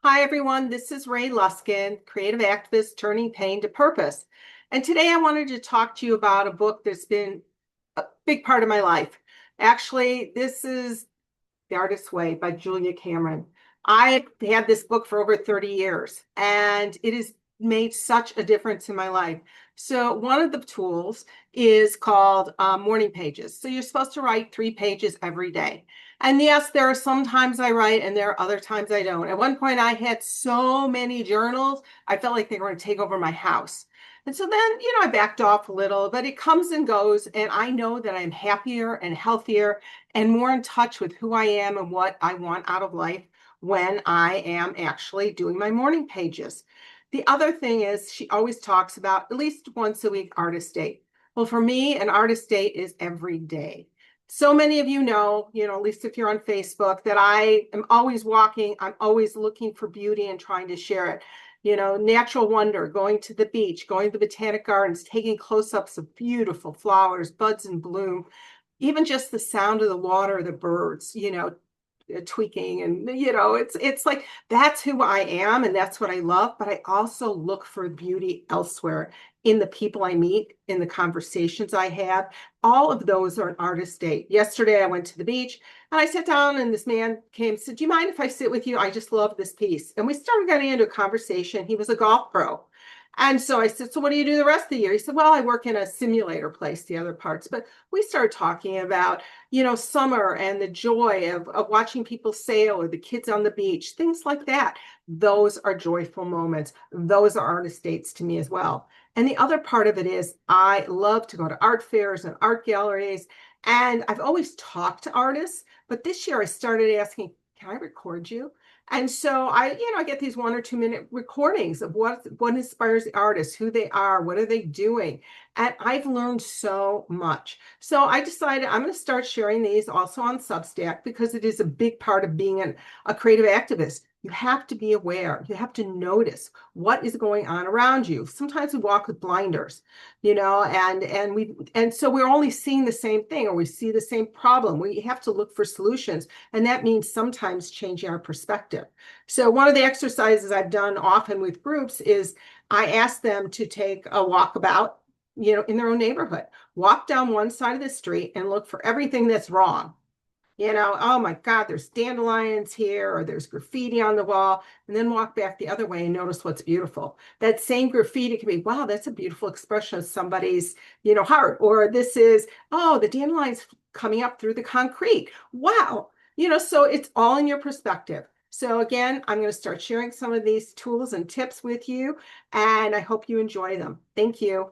Hi, everyone. This is Ray Luskin, creative activist turning pain to purpose. And today I wanted to talk to you about a book that's been a big part of my life. Actually, this is The Artist's Way by Julia Cameron. I've had this book for over 30 years, and it has made such a difference in my life. So one of the tools is called morning pages. So you're supposed to write 3 pages every day. And yes, there are some times I write and there are other times I don't. At one point, I had so many journals, I felt like they were going to take over my house. And so then, I backed off a little, but it comes and goes. And I know that I'm happier and healthier and more in touch with who I am and what I want out of life when I am actually doing my morning pages. The other thing is she always talks about at least once a week artist date. Well, for me, an artist date is every day. So many of you know, at least if you're on Facebook, that I am always walking. I'm always looking for beauty and trying to share it. Natural wonder, going to the beach, going to the botanic gardens, taking close-ups of beautiful flowers, buds in bloom, even just the sound of the water, the birds, tweaking, and it's like that's who I am and that's what I love. But I also look for beauty elsewhere in the people I meet, in the conversations I have. All of those are an artist date. Yesterday I went to the beach and I sat down and this man came and said, "Do you mind if I sit with you? I just love this piece." And we started getting into a conversation. He was a golf pro. And so I said, "So what do you do the rest of the year?" He said, "Well, I work in a simulator place, the other parts." But we started talking about, summer and the joy of watching people sail or the kids on the beach, things like that. Those are joyful moments. Those are artist dates to me as well. And the other part of it is I love to go to art fairs and art galleries. And I've always talked to artists, but this year I started asking, "Can I record you?" And so I get these 1 or 2 minute recordings of what inspires the artist, who they are, what are they doing. And I've learned so much. So I decided I'm going to start sharing these also on Substack because it is a big part of being a creative activist. You have to be aware. You have to notice what is going on around you. Sometimes we walk with blinders, and so we're only seeing the same thing or we see the same problem. We have to look for solutions. And that means sometimes changing our perspective. So one of the exercises I've done often with groups is I ask them to take a walkabout, in their own neighborhood, walk down one side of the street and look for everything that's wrong. Oh my God, there's dandelions here, or there's graffiti on the wall, and then walk back the other way and notice what's beautiful. That same graffiti can be, wow, that's a beautiful expression of somebody's, heart. Or this is, oh, the dandelions coming up through the concrete. Wow. So it's all in your perspective. So again, I'm going to start sharing some of these tools and tips with you, and I hope you enjoy them. Thank you.